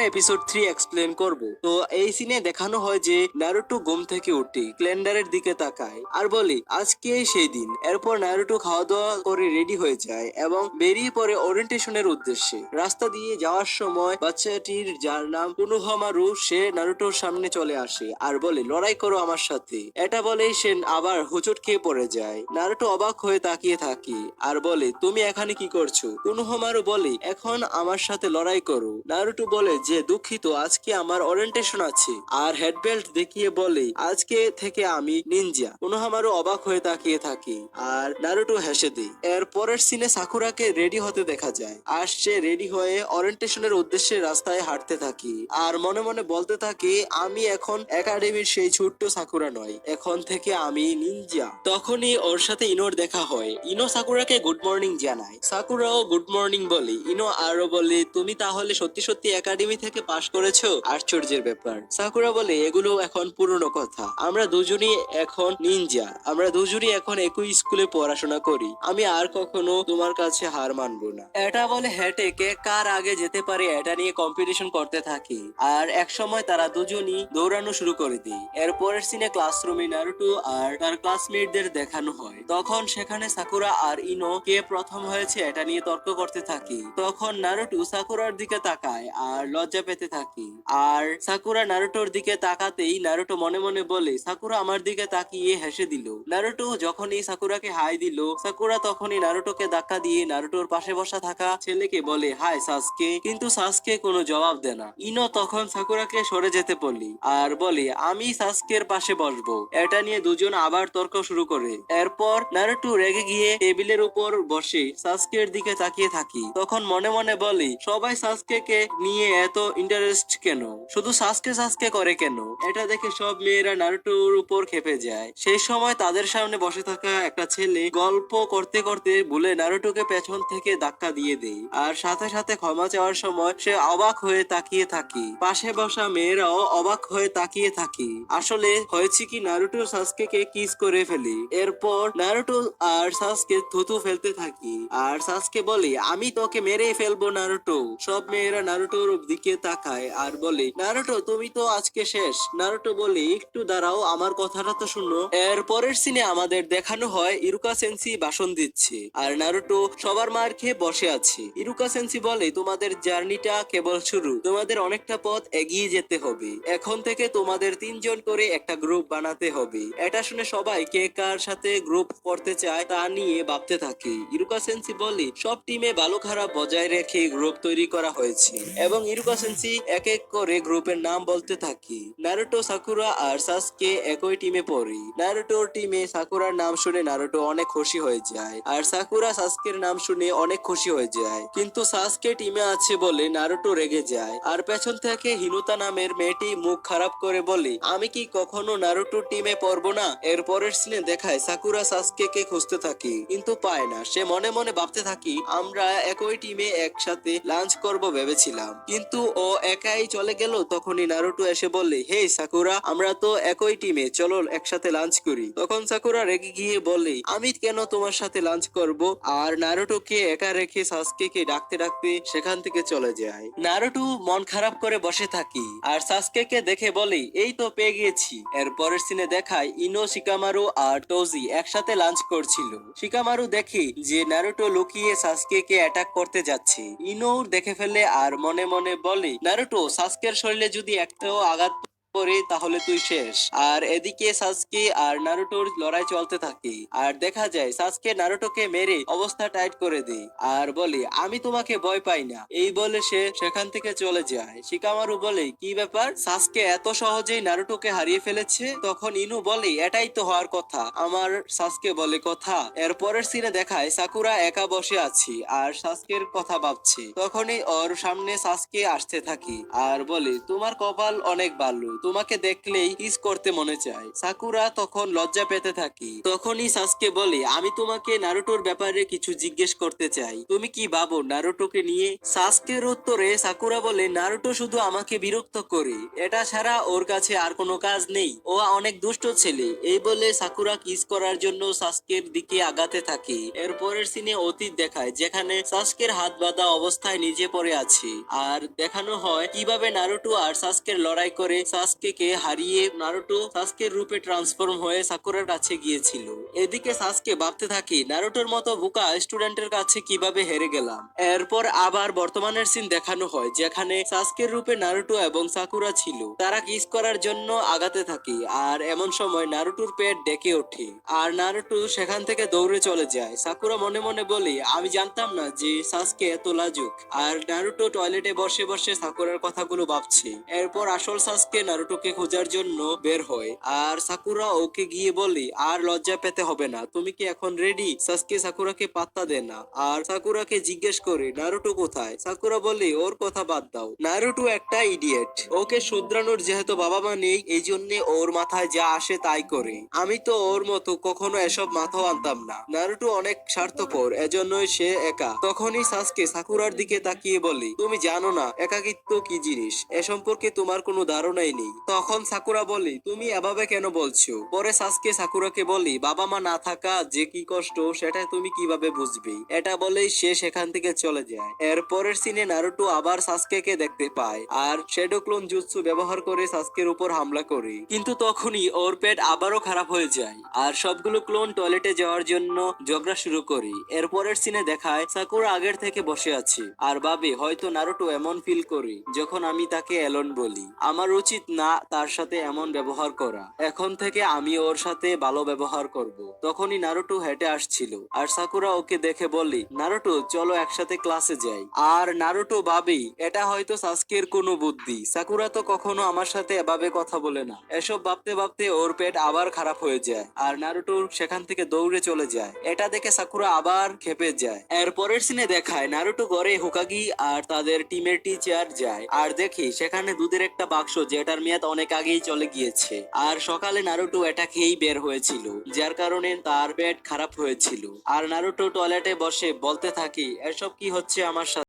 Episode 3 explain করব। তো এই সিনে দেখানো হয় যে নারুটো ঘুম থেকে উঠে ক্যালেন্ডারের দিকে তাকায় আর বলে আজকে সেই দিন। এরপর নারুটো খাওয়া দাওয়া করে রেডি হয়ে যায় এবং বেরিয়ে পড়ে ওরিয়েন্টেশনের উদ্দেশ্যে। রাস্তা দিয়ে যাওয়ার সময় বাচ্চাটির যার নাম কোনোহামারু সে নারুটোর সামনে চলে আসে আর বলে লড়াই করো আমার সাথে। এটা বলেই সে আবার হোঁচট খেয়ে পড়ে যায়। নারুটো অবাক হয়ে তাকিয়ে থাকে আর বলে তুমি এখানে কি করছো? কোনোহামারু বলে এখন আমার সাথে লড়াই করো। নারুটো বলে যে দুঃখিত আজকে আমার ওরিয়েন্টেশন আছে আর হেডবেল্ট দেখিয়ে বলে আজকে থেকে আমি নিনজা। কোনোহামারু অবাক হয়ে তাকিয়ে থাকে আর নারুটো হেসে দেয়। এর পরের সিনে সাকুরাকে রেডি হতে দেখা যায় আর সে রেডি হয়ে ওরিয়েন্টেশনের উদ্দেশ্যে রাস্তায় হাঁটতে থাকে আর মনে মনে বলতে থাকে আমি এখন একাডেমির সেই ছোট্ট সাকুরা নয়, এখন থেকে আমি নিনজা। তখনই ওর সাথে ইনোর দেখা হয়। ইনো সাকুরাকে গুড মর্নিং জানায়, সাকুরাও গুড মর্নিং বলে। ইনো আরো বলে তুমি তাহলে সত্যি সত্যি একাডেমি থেকে পাশ করেছো? আশ্চর্যের ব্যাপার। সাকুরা বলে এগুলো এখন পুরনো কথা, আমরা দুজনই এখন নিনজা, আমরা দুজনই এখন একই স্কুলে পড়াশোনা করি, আমি আর কখনো তোমার কাছে হার মানবো না। এটা বলে হেঁটে কে কার আগে যেতে পারে এটা নিয়ে কম্পিটিশন করতে থাকে আর এক সময় তারা দুজনই দৌড়ানো শুরু করে দেয়। এরপরের সিনে ক্লাসরুমে নারুটো আর তার ক্লাসমেটদের দেখানো হয়। তখন সেখানে সাকুরা আর ইনো কে প্রথম হয়েছে এটা নিয়ে তর্ক করতে থাকে। তখন নারুটো সাকুরার দিকে তাকায় আর লজ্জা পেতে থাকে আর সাকুরা নারুটোর দিকে তাকাতেই নারুটো মনে মনে বলে সাকুরা আমার দিকে তাকিয়ে হেসে দিল। নারুটো যখনই সাকুরাকে হাই দিল, সাকুরা তখনই নারুটোকে ধাক্কা দিয়ে নারুটোর পাশে বসা থাকা ছেলেকে বলে হাই সাসকে, কিন্তু সাসকে কোনো জবাব দেয় না। ইনো তখন সাকুরাকে সরে যেতে বলি আর বলে আমি সাসকের পাশে বসবো। এটা নিয়ে দুজন আবার তর্ক শুরু করে। এরপর নারুটো রেগে গিয়ে টেবিলের উপর বসে সাসকের দিকে তাকিয়ে থাকি। তখন মনে মনে বলে সবাই সাসকে নিয়ে এত ইন্টারেস্ট কেন, শুধু সাসকে সাসকে করে কেন? এটা দেখে সব মেয়েরা নারুটোর উপর খেপে যায়। সেই সময় তাদের সামনে বসে থাকা একটা ছেলে গল্প করতে করতে ভুলে নারুটোকে পেছন থেকে ধাক্কা দিয়ে দেয় আর সাথে সাথে ক্ষমা চাওয়ার সময় সে অবাক হয়ে তাকিয়ে থাকে। পাশে বসা মেয়েরাও অবাক হয়ে তাকিয়ে থাকে। আসলে হয়েছে কি নারুটো সাসকে কিস করে ফেলে। এরপর নারুটো আর সাসকে থুতু ফেলতে থাকি আর সাসকে বলে আমি তোকে মেরেই ফেলবো নারুটো। সব মেয়েরা নারুটোর দিকে তাকায় আর বলে নারুটো তুমি তো আজকে শেষ। নারুটো বলে একটু দাঁড়াও আমার কথাটা তো শুনো। এর পরের সিনে আমাদের দেখানো হয় ইরুকা সেন্সি ভাষণ দিচ্ছে আর নারুটো সবার মার খেয়ে বসে আছে। ইরুকা সেন্সি বলে তোমাদের জার্নিটা কেবল শুরু, তোমাদের অনেকটা পথ এগিয়ে যেতে হবে। এখন থেকে তোমাদের 3 জন করে একটা গ্রুপ বানাতে হবে। এটা শুনে সবাই কে কার সাথে গ্রুপ করতে চায় তা নিয়ে ভাবতে থাকে। ইরুকা সেন্সি বলে সব টিমে ভালো খারাপ বজায় রেখে গ্রুপ তৈরি করা হয়েছে এবং ইরুকা সেন্সি এক এক করে গ্রুপের নাম বলতে থাকে। নারুটো সাকুরা আর সাসকে একই টিমে পড়ে। নারুটোর টিমে সাকুরার নাম শুনে নারুটো অনেক খুশি হয়ে যায় আর সাকুরা সাসকের নাম শুনে অনেক খুশি হয়ে যায়, কিন্তু সাসকে টিমে আছে বলে নারুটো রেগে যায় আর পেছন থেকে হিনুতা নামের মেয়েটি মুখ খারাপ করে বলে আমি কি কখনো নারুটোর টিমে পড়বো না। এর পরের সিনে দেখায় সাকুরা সাসকে কে খুঁজতে থাকে কিন্তু পায় না। সে মনে মনে ভাবতে থাকি আমরা একই টিমে একসাথে লাঞ্চ করব ভেবেছিলাম, কিন্তু ও একাই চলে গেল। তখনই নারুটো এসে বলে হে সাকুরা আমরা তো একই টিমে, চলো একসাথে লাঞ্চ করি। তখন সাকুরা রেগে গিয়ে বলে আমি কেন তোমার সাথে লাঞ্চ করব, আর নারুটোকে একা রেখে সাসকে ডাকতে ডাকতে সেখান থেকে চলে যায়। নারুটো মন খারাপ করে বসে থাকি আর সাসকে দেখে বলে এই তো পেয়ে গিয়েছি। এর পরের সিনে দেখায় ইনো শিকামারু আর টোজি একসাথে লাঞ্চ করছিল। শিকামারু দেখে যে নারুটো লুকিয়ে সাসকে অ্যাটাক করতে যাচ্ছে। ইনো দেখে ফেলে আর মনে মনে বলে নারুটো সাসকের শরীরে যদি একটাও আঘাত করে তাহলে তুই শেষ। আর এদিকে সাসকে আর নারুটোর লড়াই চলতে থাকে আর দেখা যায় সাসকে নারুটোকে মেরে অবস্থা টাইট করে দেয় আর বলে আমি তোমাকে ভয় পাই না। এই বলে সে সেখান থেকে চলে যায়। শিকামারু বলে কি ব্যাপার, সাসকে এত সহজেই নারুটোকে হারিয়ে ফেলেছে? তখন ইনু বলে এটাই তো হওয়ার কথা। আমার সাসকে বলে কথা। এর পরের সিনে দেখায় সাকুরা একা বসে আছি আর সাসকের কথা ভাবছে। তখনই ওর সামনে সাসকে আসতে থাকি আর বলে তোমার কপাল অনেক ভালো, তোমাকে দেখলেই কিস করতে মনে চায়। সাকুরা তখন লজ্জা পেতে থাকি। তখনই সাসকে বলে, আমি তোমাকে নারুটোর ব্যাপারে কিছু জিজ্ঞেস করতে চাই, তুমি কি ভাবো নারুটোকে নিয়ে? সাসকের উত্তরে সাকুরা বলে, নারুটো শুধু আমাকে বিরক্ত করে, এটা ছাড়া ওর কাছে আর কোনো কাজ নেই, ও অনেক দুষ্ট ছেলে। এই বলে সাকুরা কিস করার জন্য সাসকের দিকে আগাতে থাকে। এরপরের সিনে অতীত দেখায়, যেখানে সাসকের হাত বাঁধা অবস্থায় নিচে পড়ে আছে, আর দেখানো হয় কিভাবে নারুটো আর সাসকের লড়াই করে সাসকে হারিয়ে নারুটো সাসকের রূপে ট্রান্সফর্ম হয়ে সাকুরার কাছে গিয়েছিল। এদিকে সাসকে ভাবতে থাকি, নারুটোর মতো বোকা স্টুডেন্টের কাছে কিভাবে হেরে গেলাম। এরপর আবার বর্তমানের সিন দেখানো হয়, যেখানে সাসকের রূপে নারুটো এবং সাকুরা ছিল। তারা কিস করার জন্য আগাতে থাকে, আর এমন সময় নারুটোর পেট ডেকে ওঠে আর নারুটো সেখান থেকে দৌড়ে চলে যায়। সাকুরা মনে মনে বলে, আমি জানতাম না যে সাসকে এত লাজুক। আর নারুটো টয়লেটে বসে বসে সাকুরার কথাগুলো ভাবছে। এরপর আসল সাসকে নারুটোকে খোঁজার জন্য বের হয়, আর সাকুরা ওকে গিয়ে বলে, আর লজ্জা পেতে হবে না, তুমি কি এখন রেডি? সাসকে সাকুরাকে পাত্তা দেয় না, আর সাকুরাকে জিজ্ঞেস করে, নারুটো কোথায়? সাকুরা বলে, ওর কথা বাদ দাও, নারুটো একটা ইডিয়েট, ওকে শুধরানোর যেহেতু বাবা মা নেই, এই জন্য ওর মাথায় যা আসে তাই করে। আমি তো ওর মতো কখনো এসব মাথাও আনতাম না। নারুটো অনেক স্বার্থপর, এজন্যই সে একা। তখনই সাসকে সাকুরার দিকে তাকিয়ে বলে, তুমি জানো না একাকিত্ব কি জিনিস, এ সম্পর্কে তোমার কোনো ধারণাই নেই। তখন সাকুরা বলে, তুমি এভাবে কেন বলছো? পরে সাসকে সাকুরাকে বলি, বাবা মা না থাকা যে কি কষ্ট সেটা তুমি কিভাবে বুঝবে। এটা বলেই সে সেখান থেকে চলে যায়। এর পরের সিনে নারুটো আবার সাসকেকে দেখতে পায়, আর শ্যাডো ক্লোন জুৎসু ব্যবহার করে সাসকের উপর হামলা করে। কিন্তু তখনই ওর পেট আবারও খারাপ হয়ে যায়, আর সবগুলো ক্লোন টয়লেটে যাওয়ার জন্য ঝগড়া শুরু করে। এর পরের সিনে দেখায় সাকুরা আগের থেকে বসে আছে, আর ভাবে হয়তো নারুটো এমন ফিল করে যখন আমি তাকে এলন বলি। আমার উচিত না তার সাথে এমন ব্যবহার করা, এখন থেকে আমি ওর সাথে ভালো ব্যবহার করব। তখনই নারুটো হেঁটে আসছিল, আর সাকুরা ওকে দেখে বলি, নারুটো চলো একসাথে ক্লাসে যাই। আর নারুটো ভাবেই এটা হয়তো সাসকের কোনো বুদ্ধি, সাকুরা তো কখনো আমার সাথে এভাবে কথা বলে না। এসব ভাবতে ভাবতে ওর পেট আবার খারাপ হয়ে যায়, আর নারুটো সেখান থেকে দৌড়ে চলে যায়। এটা দেখে সাকুরা আবার খেপে যায়। এর পরের সিনে দেখায় নারুটো ঘরে হোকাগি আর তাদের টিমের টিচার যায়, আর দেখি সেখানে দুধের একটা বাক্স, যেটার মেয়াদ অনেক আগেই চলে গিয়েছে। আর সকালে নারুটো এটা খেয়েই বের হয়েছিল, যার কারণে তার পেট খারাপ হয়েছিল। আর নারুটো টয়লেটে বসে বলতে থাকি, এসব কি হচ্ছে আমার সাথে।